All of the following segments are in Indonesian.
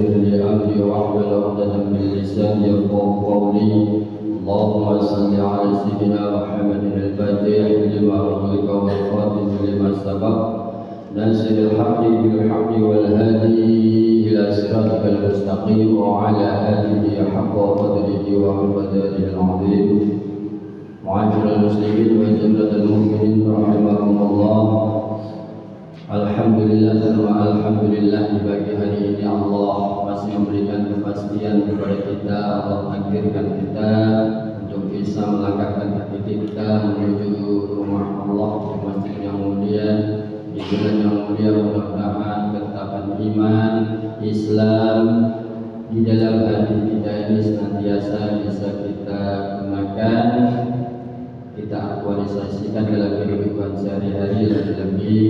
ويسر لي أمري واحلل عقدة من لساني يفقهوا قولي. اللهم صل على سيدنا محمد الفاتح لما أغلق والخاتم لما سبق ناصر الحق بالحق والهادي إلى صراطك المستقيم وعلى آله حق قدره ومقداره العظيم. معاشر المسلمين وجملة المؤمنين رحمكم الله. Alhamdulillah di pagi hari ini Allah masih memberikan kepastian kepada kita. Allah menakdirkan kita untuk bisa melangkahkan kaki kita menuju rumah Allah di masjid yang mulia, di bulan yang mulia. Mudah-mudahan ketetapan iman Islam di dalam hati kita ini senantiasa bisa kita gunakan, kita aktualisasikan dalam kehidupan sehari-hari. Lebih-lebih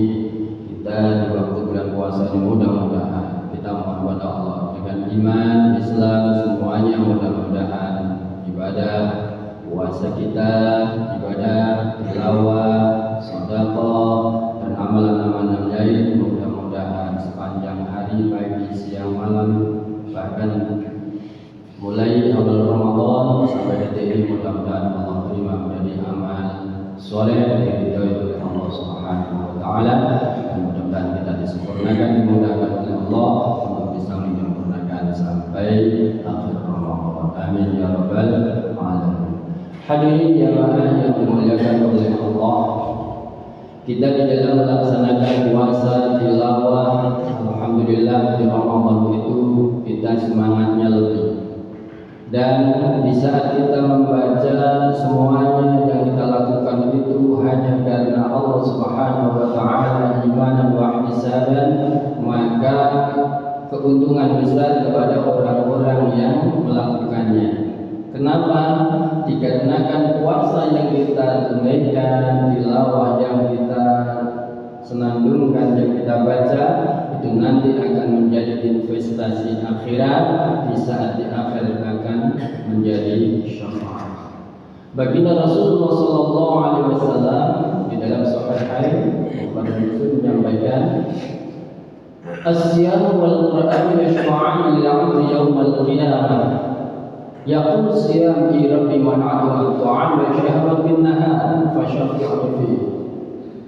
kita di waktu bulan puasa ini mudah-mudahan kita mohon kepada Allah dengan iman Islam semuanya, mudah-mudahan ibadah puasa kita, ibadah tilawah, sedekah dan amalan-amalan lain mudah-mudahan sepanjang hari, pagi, siang, malam, bahkan mulai awal Ramadan sampai detik ini mudah-mudahan Allah terima menjadi amal soleh yang diridhoi oleh Allah Subhanahu wa taala. Mudah-mudahan kita disempurnakan, dimudahkan oleh Allah untuk bisa menyempurnakan sampai akhir Ramadan. Amin ya rabbal alamin. Hadirin jamaah yang dimuliakan oleh Allah, kita di dalam melaksanakan puasa tilawah, alhamdulillah di Ramadan itu kita semangatnya lebih. Dan di saat kita membaca semuanya yang kita lakukan itu hanya karena Allah Subhanahu wa taala imanan wa ihtisaban, maka keuntungan besar kepada orang-orang yang melakukannya. Kenapa? Dikarenakan puasa yang kita tunaikan, tilawah yang kita senandungkan, yang kita baca itu nanti akan menjadi investasi akhirat. Di saat di akhir akan menjadi syafaat. Baginda Rasulullah sallallahu alaihi wasallam di dalam sahihain pada Muslim menyampaikan, as-siyam wal qur'an yashfa'an lil 'abdi yawm al-qiyamah. Yaqul siyam li rabbi man'atu at-ta'am wa syahra bin nahar fa syafi'u fihi.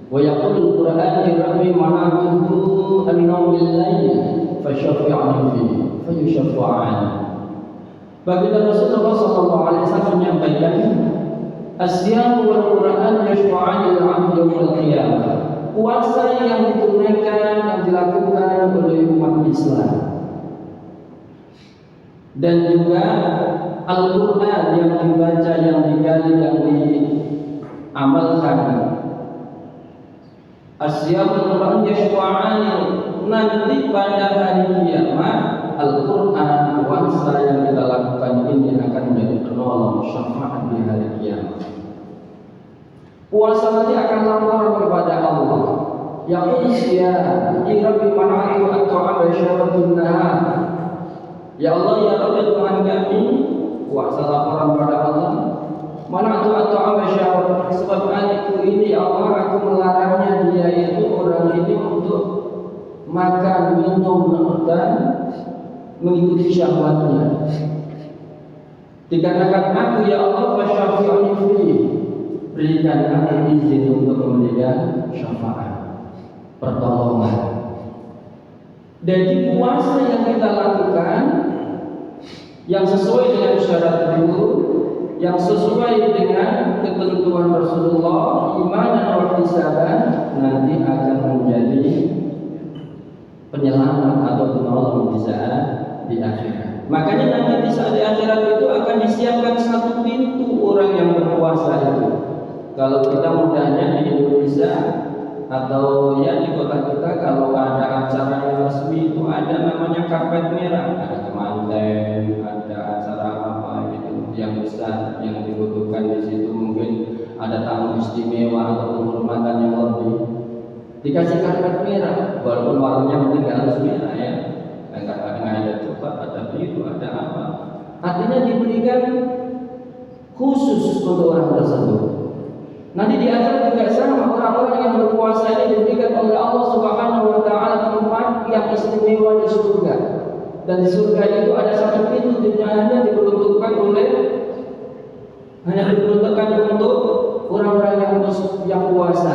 Wa yaqul al-qur'an li rabbi man'atuhu an-nawm bil-layl fa syafi'u fihi fa yushafa'an. Baginda Rasulullah SAW menyampaikan, as-siyam wal Qur'an yashfa'an lil 'abdi yaumil qiyamah. Puasa yang ditunaikan, yang dilakukan oleh umat Islam, dan juga Al-Qur'an yang dibaca, yang digali, yang diamalkan. As-siyam wal Qur'an yashfa'an, nanti pada hari kiamat Al-Quran, puasa yang kita lakukan ini akan menjadi penolong syafaat di hari kiamat. Puasa nanti akan lapor kepada Allah. Ya usia, Rabbi man'atu at-ta'am wa syahratun nahar. Ya Allah, ya Rabbi Tuhan kami, puasa laporan kepada Allah. Man'atu at-ta'am wa syahratun, sebab adikku ini Allah, aku melarangnya, dia itu orang ini untuk makan, minum, dan mengikuti syahwatnya. Dikarenakan aku ya Allah fasyafi'uni fi, berikan aku izin untuk memberikan syafaat, pertolongan. Jadi puasa yang kita lakukan yang sesuai dengan syarat itu, yang sesuai dengan ketentuan Rasulullah, iman dan ihtisaban, nanti akan menjadi penyelamat atau penolong di saat di akhirat. Makanya nanti di saat di akhirat itu akan disiapkan satu pintu orang yang berpuasa itu. Kalau kita mudahnya di Indonesia atau ya di kota kita, kalau ada acara yang resmi itu ada namanya karpet merah, ada kemanten, ada acara apa gitu yang besar yang dibutuhkan di situ, mungkin ada tamu istimewa atau penghormatan yang lebih, dikasih karpet merah, walaupun warnanya mungkin nggak harus merah ya, kadang-kadang ada coklat, ada biru, ada apa, artinya diberikan khusus untuk orang tersebut. Nanti di akhirat juga sama, orang-orang yang berpuasa ini diberikan oleh Allah Subhanahu wa taala tempat yang istimewa di surga. Dan di surga itu ada satu pintu yang hanya diperuntukkan untuk orang-orang yang puasa.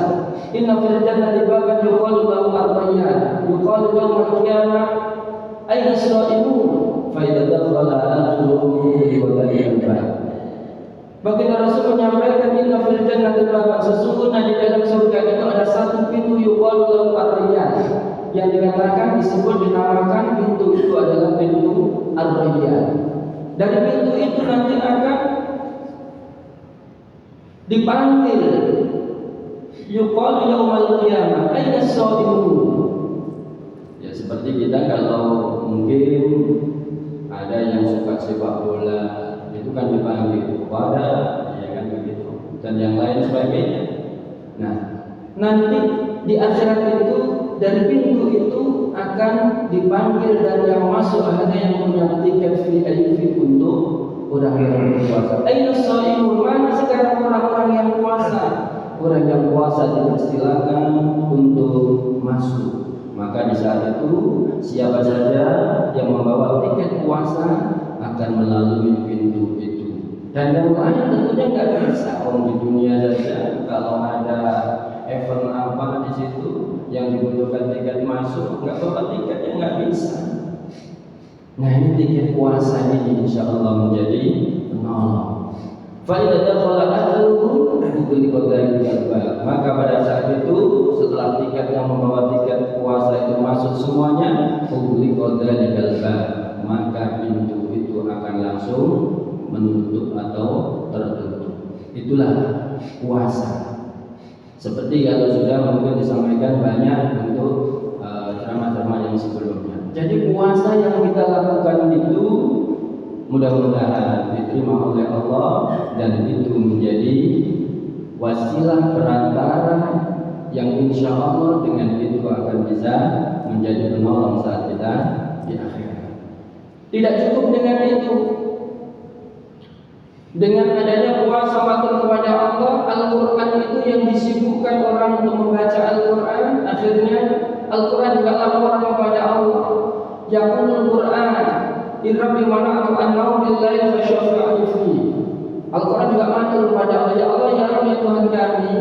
Inna fil jannati baban yuqalu lahu ar-rayyan yuqalu yawmal qiyamah aina as-sha'imun fa idza dakhala akhiruhum wa dzalika. Baginda Rasul menyampaikan inna fil jannati baban, sesungguhnya di dalam surga itu ada satu pintu yuqalu lahu ar-rayyan, yang dikatakan dinamakan pintu itu adalah pintu ar-rayyan. Dari pintu itu nanti akan dipanggil yuqalu yaumal qiyamah aina as-sha'imun. Ya seperti kita kalau mungkin ada yang suka sepak bola itu kan dipanggil kepada ya kan begitu dan yang lain sebagainya. Nah, nanti di akhirat itu dari pintu itu akan dipanggil dan yang masuk hanya yang punya tiket VIP untuk orang yang berpuasa. Aina as-shaimun, mana sekarang orang-orang yang puasa? Orang yang puasa dipersilakan untuk masuk. Maka di saat itu siapa saja yang membawa tiket puasa akan melalui pintu itu. Dan yang lain tentunya nggak bisa. Orang di dunia saja kalau ada event apa di situ yang dibutuhkan tiket masuk, nggak bawa tiketnya nggak bisa. Nah ini tiket puasa ini insya Allah menjadi penolong. Faidah dakhala akhiruhum bukuli qadari kalba. Maka pada saat itu setelah tiket yang membawa tiket puasa itu masuk semuanya bukuli qadari kalba, maka pintu itu akan langsung menutup atau tertutup. Itulah puasa. Seperti kalau sudah mungkin disampaikan banyak untuk ceramah-ceramah yang sebelumnya. Jadi puasa yang kita lakukan itu mudah-mudahan diterima oleh Allah dan itu menjadi wasilah perantara yang insya Allah dengan itu akan bisa menjadi penolong saat kita di akhirat. Tidak cukup dengan itu. Dengan adanya puasa matur kepada Allah, Al-Quran itu yang disibukkan orang untuk membaca Al-Quran, akhirnya Al-Quran juga laporan kepada Allah. Yaqulul Quran irabbi mana'atu an-nawm bil-lail fasyafi'ani fi. Al-Quran juga matur kepada Allah, ya Allah ya Rabb ya Tuhan kami,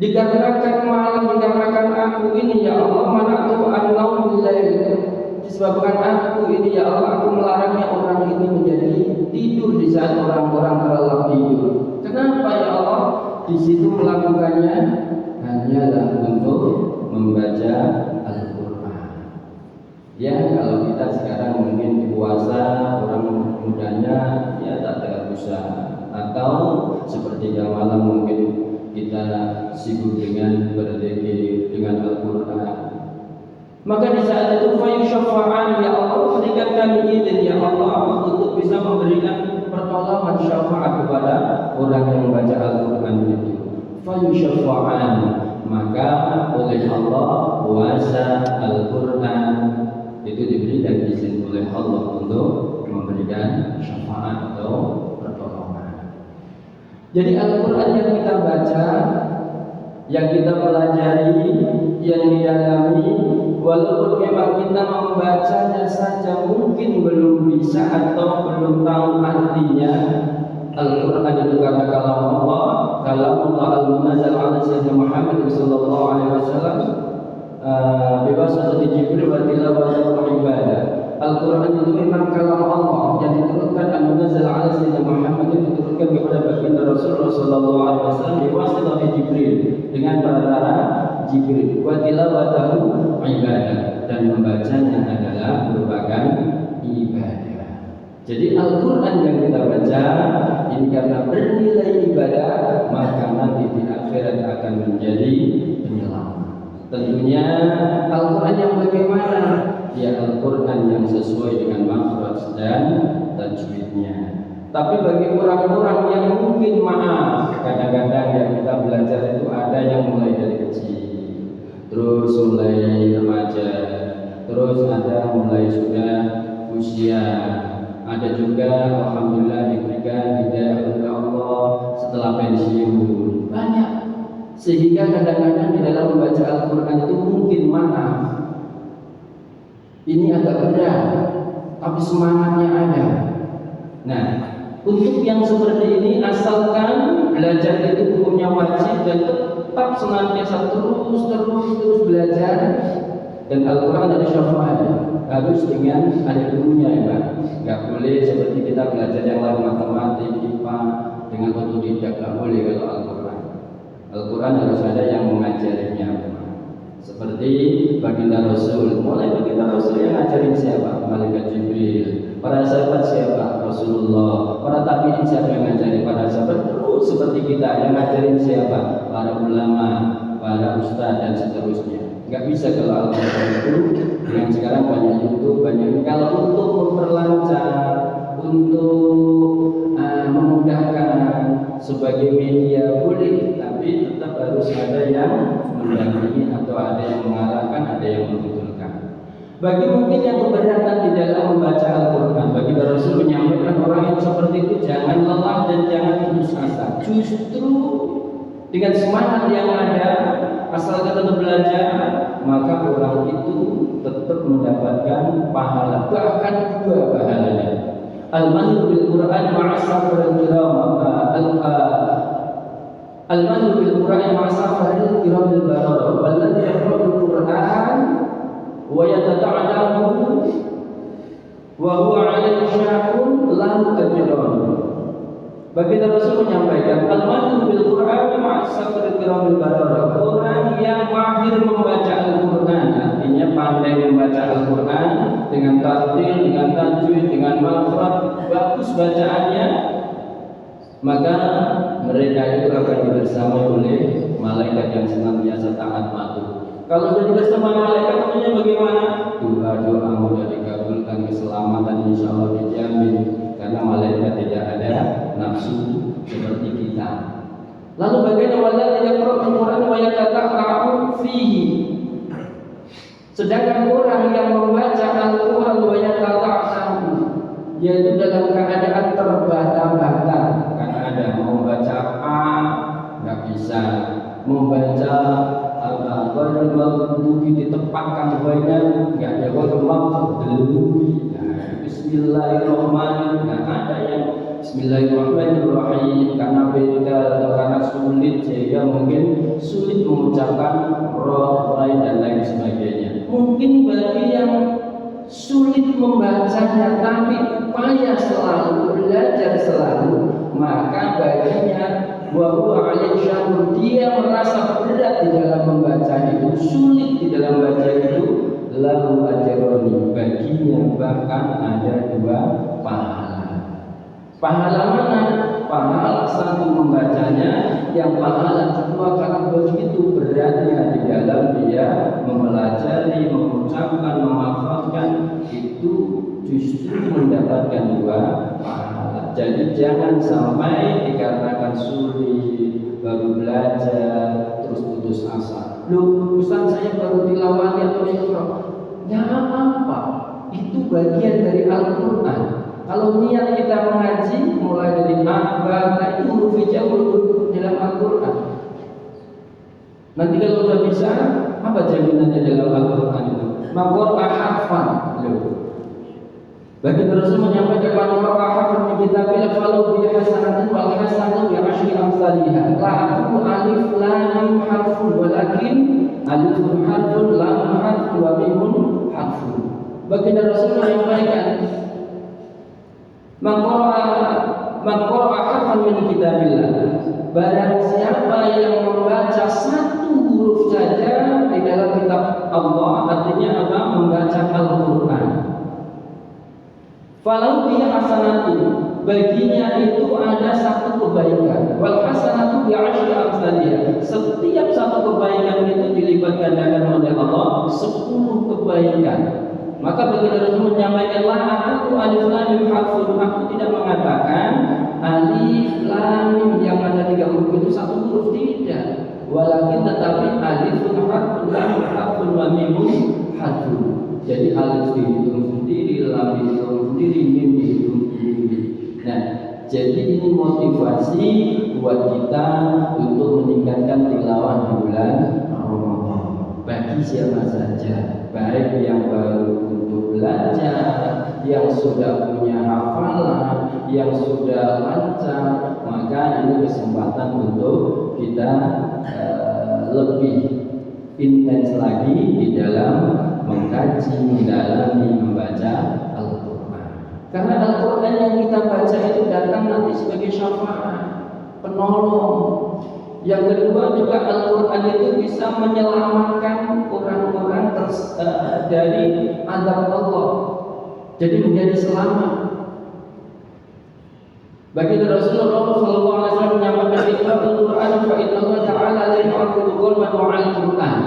dikarenakan malam, dikarenakan aku ini ya Allah, mana'atu an-nawm bil-lail, disebabkan aku ini ya Allah, aku melarangnya orang ini menjadi tidur di saat orang-orang terlelap tidur. Kenapa ya Allah? Di situ melakukannya hanyalah untuk membaca Al-Quran. Ya kalau kita sekarang mungkin puasa orang mudanya ya tak terusaha, atau sepertiga malam mungkin kita sibuk dengan berzikir dengan Al-Quran. Maka di saat itu fayusyafa'an ya Allah, berikan kami izin ya Allah untuk bisa memberikan pertolongan syafaat kepada orang yang membaca Al-Quran itu. Fayusyafa'an, maka oleh Allah puasa Al-Quran itu diberikan izin oleh Allah untuk memberikan syafaat atau pertolongan. Jadi Al-Quran yang kita baca, yang kita pelajari, yang didalami, walaupun memang kita membacanya saja mungkin belum bisa atau belum tahu artinya. Al-Quran itu karena kalam Allah al-munazzal ala sayyidina Muhammad sallallahu alaihi wasallam bebasati Jibril wa tilawah wa ibadah. Al-Quran itu memang kalam Allah yang diturunkan al-munazzal ala sayyidina Muhammad, yang diturunkan kepada baginda Rasulullah sallallahu alaihi wasallam bebasati Jibril, dengan perantara Jibril, wa tilawatahu ibadah, dan membacanya adalah merupakan ibadah. Jadi Al-Quran yang kita baca ini karena bernilai ibadah, maka nanti di akhirat akan menjadi penyelamat. Tentunya Al-Quran yang bagaimana? Ya Al-Quran yang sesuai dengan makhraj dan tajwidnya. Tapi bagi orang-orang yang mungkin maaf, kadang-kadang yang kita belajar itu ada yang mulai dari kecil, terus mulai remaja, terus ada mulai sudah usia, ada juga alhamdulillah diberikan hidayah oleh Allah setelah pensiun, banyak. Sehingga kadang-kadang di dalam membaca Al-Quran itu mungkin maaf. ini agak berat, tapi semangatnya ada. Nah, untuk yang seperti ini asalkan belajar itu hukumnya wajib dan tetap senantiasa terus belajar, dan Al-Quran ada syafaat, harus dengan ada gurunya ya Pak. Nggak boleh seperti kita belajar yang lain matematik, IPA dengan otodidak, nggak boleh kalau Al-Quran. Al-Quran harus ada yang mengajarinya. Seperti baginda Rasul, mulai baginda Rasul yang ngajarin siapa? Malaikat Jibril. Para sahabat siapa? Rasulullah. Para tabi'in siapa yang ngajarin? Para sahabat. Terus seperti kita yang ngajarin siapa? Para ulama, para ustadz dan seterusnya. Nggak bisa kalau Al-Quran itu yang sekarang banyak YouTube, banyak. Kalau untuk memperlancar, untuk memudahkan sebagai media boleh, tapi tetap harus ada yang mendampingi atau ada yang mengarahkan, ada yang membetulkan. Bagi mungkin yang keberatan di dalam membaca Al-Quran, bagi Rasul menyampaikan orang yang seperti itu jangan lelah dan jangan putus asa. Justru dengan semangat yang ada, asal kita belajar, maka orang itu tetap mendapatkan pahala, bahkan 2 pahalanya. Al-Mahir bil Quran ma'asafar al-kiram, Al-Mahir bil Quran ma'asafar al-kiram al-barara, walladhi yaqra'ul Quran wa yatata'adahu wa huwa 'alaihi syaqun lahu ajran. Baginda Rasul menyampaikan, Al-Mahir bil Quran ma'asafar al-kiram al-barara, orang yang mahir membaca Al-Quran, artinya pandai membaca Al-Quran dengan tartil, dengan tajwid, dengan makhraj, bagus bacaannya, maka mereka itu akan dibersamai oleh malaikat yang senantiasa taat patuh. Kalau sudah bersama malaikat tentunya bagaimana? Doa-doa mudah dikabulkan, keselamatan insya Allah dijamin, karena malaikat tidak ada nafsu seperti kita. Lalu bagaimana walladzi yaqra'ul Qur'an wa yatata'amu fihi? Sedangkan orang yang membaca Al-Quran wa yatata'amu, yaitu dalam keadaan terbata-bata, karena ada mau membaca A nggak bisa, membaca Al-Quran ditempatkan banyak nggak ada, Bismillahirrahmanirrahim nggak ada yang Bismillahirrahmanirrahim, karena beda atau karena sulit sehingga mungkin sulit mengucapkan roh, lain dan lain sebagainya. Mungkin bagi yang sulit membacanya tapi upaya selalu, belajar selalu, maka baginya bahwa al-syamul, dia merasa berat di dalam membaca itu, sulit di dalam baca itu, lalu ajroni, baginya bahkan ada 2 pahala. Pahala mana? Pahala 1 membacanya, yang pahala 2 karena begitu beratnya di dalam dia mempelajari, mengucapkan, menghafalkan, itu justru mendapatkan 2 pahala. Jadi jangan sampai dikarenakan sulit baru belajar terus putus asa. Loh, Ustaz saya baru tilawah atau ikhra. Ya apa? Itu bagian dari Al-Quran. Kalau niat kita mengaji mulai dari A, itu huruf hijau dalam Al-Quran. Nanti kalau sudah bisa, apa jaminannya dalam Al-Quran itu? Maqra harfan. Bagi Rasul menyampaikan maqra harfan min kitabillah falau bi hasanatin wal hasanatu bi asyri amsalihha. La aqulu alif lam mim harfun, walakin alifun harfun, lam harfun, wa mimun harfun. Bagi Rasul menyampaikan Maqra harfan min kitabillah, barang siapa yang membaca 1 huruf saja di dalam kitab Allah, artinya apa? Membaca Al-Quran. Falau bihi hasanatu, baginya itu ada 1 kebaikan. Wal hasanatu bi asyri amsalihha, setiap 1 kebaikan itu dilipat gandakan oleh Allah 10 kebaikan. Maka bagi Rasul menyampaikan, aku alif lam mim harfun, aku tidak mengatakan alif lam mim yang ada 3 huruf itu 1 huruf, tidak. Walakin tetapi alifun harfun, lam harfun, wa mimun harfun. Jadi alif dihitung sendiri, lam dihitung sendiri, mim dihitung sendiri. Nah, jadi ini motivasi buat kita untuk meningkatkan tilawah di bulan Ramadan. Bagi siapa saja, baik yang baru untuk belajar, yang sudah punya hafalan, yang sudah lancar, maka ini kesempatan untuk kita lebih intens lagi di dalam mengkaji, mendalami, membaca Al-Quran. Karena Al-Quran yang kita baca itu datang nanti sebagai syafaat, penolong. Yang kedua juga Al-Quran itu bisa menyelamatkan orang-orang dari azab Allah. Jadi menjadi selamat. Baginda Rasulullah SAW menyampaikan Iqra'ul Quran fa inna Allah Ta'ala la yu'adhibu qauman wa'al Quran.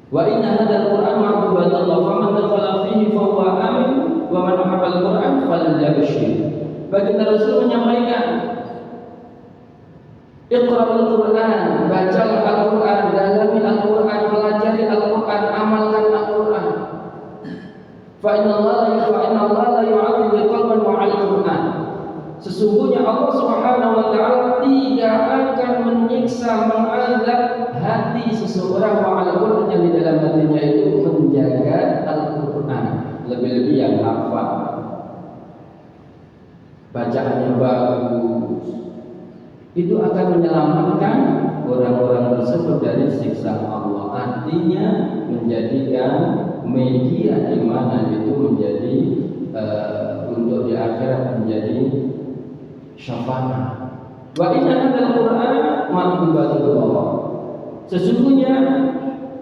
Wa inna hadzal Quran ma'budatullah faman dakhala fihi fa huwa amin wa man habbal Quran falyabshir. Baginda Rasul menyampaikan Iqra'ul Quran, bacalah Al-Quran, dalami Al-Quran, pelajari Al-Quran, amalkan Al-Quran. Fa inna Allah la yu'adhibu qalban wa'al Quran. Sesungguhnya Allah Subhanahu wa taala tidak akan menyiksa, mengazab hati seseorang wa'al Quran yang di dalam hatinya itu menjaga Al-Quran, lebih-lebih yang hafal. Bacaannya bagus. Itu akan menyelamatkan orang-orang tersebut dari siksa Allah. Artinya menjadikan media di mana itu menjadi untuk di akhirat menjadi syafaat. Wa inna hadzal Qur'an ma'dubatullah. Sesungguhnya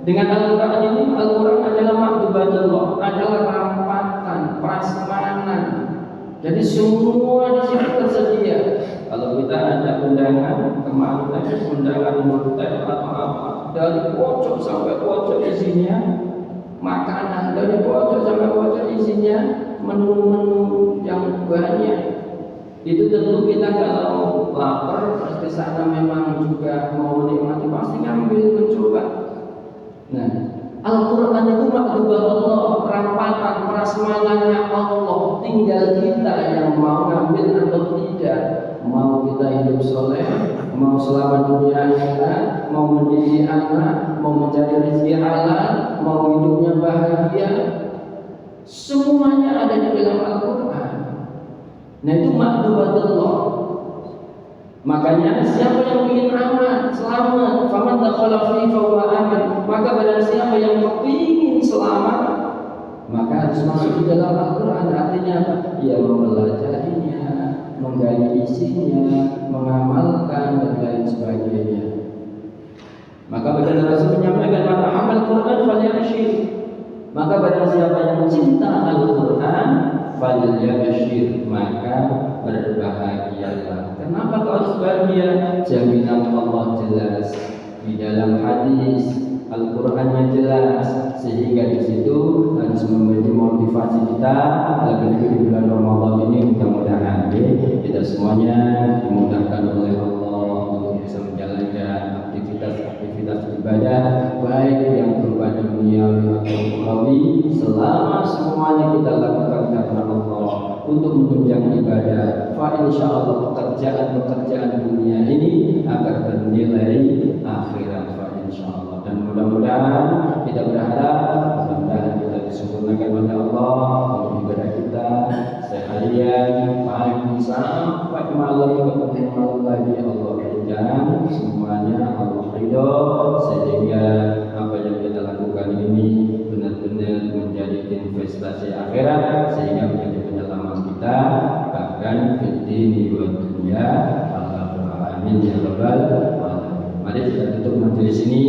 dengan Al-Quran ini, Al-Quran adalah ma'dubatullah, adalah rampatan, prasmanan. Jadi semua di sini tersedia. Kalau kita ada undangan kemarin tadi undangan hotel atau apa, dari pojok sampai pojok isinya makanan, dari pojok sampai pojok isinya menu-menu yang banyak. Itu tentu kita kalau lapar pasti sana memang juga mau menikmati pasti ngambil mencoba. Nah, Al-Quran itu ma'dubatullah, rampatan prasmanannya Allah. Tinggal kita yang mau ngambil atau tidak. Mau kita hidup soleh, mau selamat dunia akhirat, mau mendidik anak, mau mencari rezeki halal, mau hidupnya bahagia, semuanya ada di dalam Al-Quran. Nah itu ma'dubatullah. Makanya siapa yang ingin aman, selamat, faman dakhala fihi fa huwa amin. Maka barang siapa yang ingin selamat, maka harus masuk di dalam Al-Quran. Artinya apa? Ya mempelajarinya, menggali isinya, mengamalkan dan lain sebagainya. Maka Baginda Rasul menyampaikan maka amal Quran falyabshir. Maka barang siapa yang cinta Al-Quran falyabshir, maka berbahagialah. Kenapa kau harus bahagia? Jaminan Allah jelas di dalam hadis, Al-Qurannya jelas, sehingga di situ harus memberi motivasi kita lebih-lebih di bulan Ramadan ini. Mudah-mudahan kita semuanya dimudahkan oleh Allah untuk bisa menjalankan aktivitas ibadah baik yang berupa dunia atau ukhrawi, selama semuanya kita lakukan karena Allah untuk menunjang ibadah. Fa insyaallah pekerjaan dunia ini akan bernilai akhirat. Fa insyaallah. Dan mudah-mudahan kita berharap kita disempurnakan oleh Allah untuk ibadah kita seharian, pagi sampai malam, ketemu malam lagi Allah berikan semuanya Allah ridho, sehingga apa yang kita lakukan ini benar-benar menjadi investasi akhirat, sehingga menjadi penyelamat kita bahkan di dunia wa dunya. Amin ya rabbal alamin. Mari kita tutup majelis ini,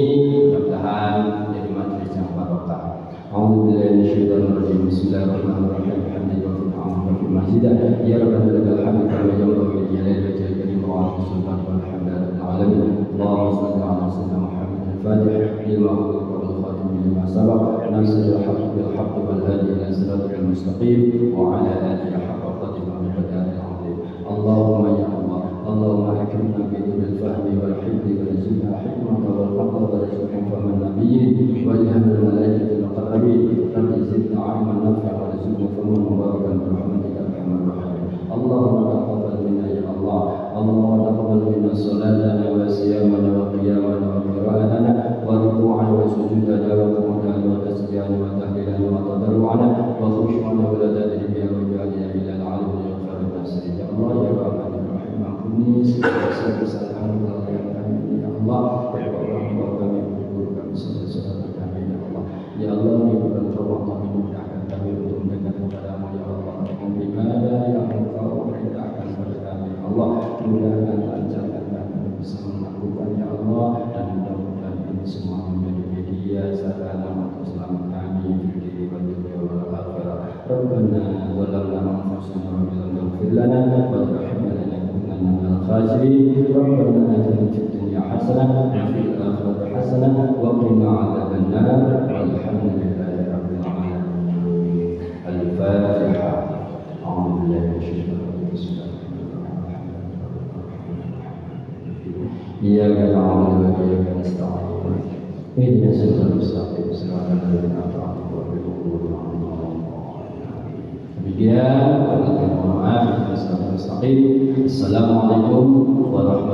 mudah-mudahan menjadi majelis yang barokah. A'udzubillahi minasyaitonir rajim. Bismillahirrahmanirrahim. Alhamdulillahi wa fi masjidah. Ya rabbana lakal hamdu kama yanbaghi li jalali wajhika karim wa 'azimi sultanika walhamdulillahi alamin. Allahumma shalli 'ala sayyidina Muhammad al-Fatih lima ughliqa wal khatim lima sabaq nasrul haqqi bil haqqi wal hadi ila siratal mustaqim wa 'ala alihi haqqa qadrihi wa miqdarihi al-'azim. Allahumma ya Allah, Allahumma akrimna bi nuril fahmi wal hifzi warzuqna hikmata wal faqra warzuqna fahman nabiyyin waj'alna malaikatal muqarrabin. Rabbi zidna 'ilman nafi'an warzuqna fahman mubarakan bi rahmatika arhamar rahimin. Allahumma taqabbal minna ya Allah, Allahumma taqabbal minna salatana wa siyamana wa qiyamana wa qira'atana wa ruku'ana wa sujudana wa qiyamana wa tasbihana wa tahlilana wa ربنا ظلمنا أنفسنا وإن لم تغفر لنا وترحمنا لنكونن من الخاسرين ربنا آتنا في الدنيا حسنة وفي الآخرة حسنة وقنا عذاب النار والحمد لله رب العالمين. الفاتحة. أعوذ بالله من الشيطان الرجيم. بسم الله الرحمن الرحيم. إياك نعبد وإياك نستعين اهدنا الصراط المستقيم صراط الذين أنعمت عليهم غير المغضوب عليهم ولا الضالين. Demikian, mohon maaf, Assalamualaikum warahmatullahi wabarakatuh.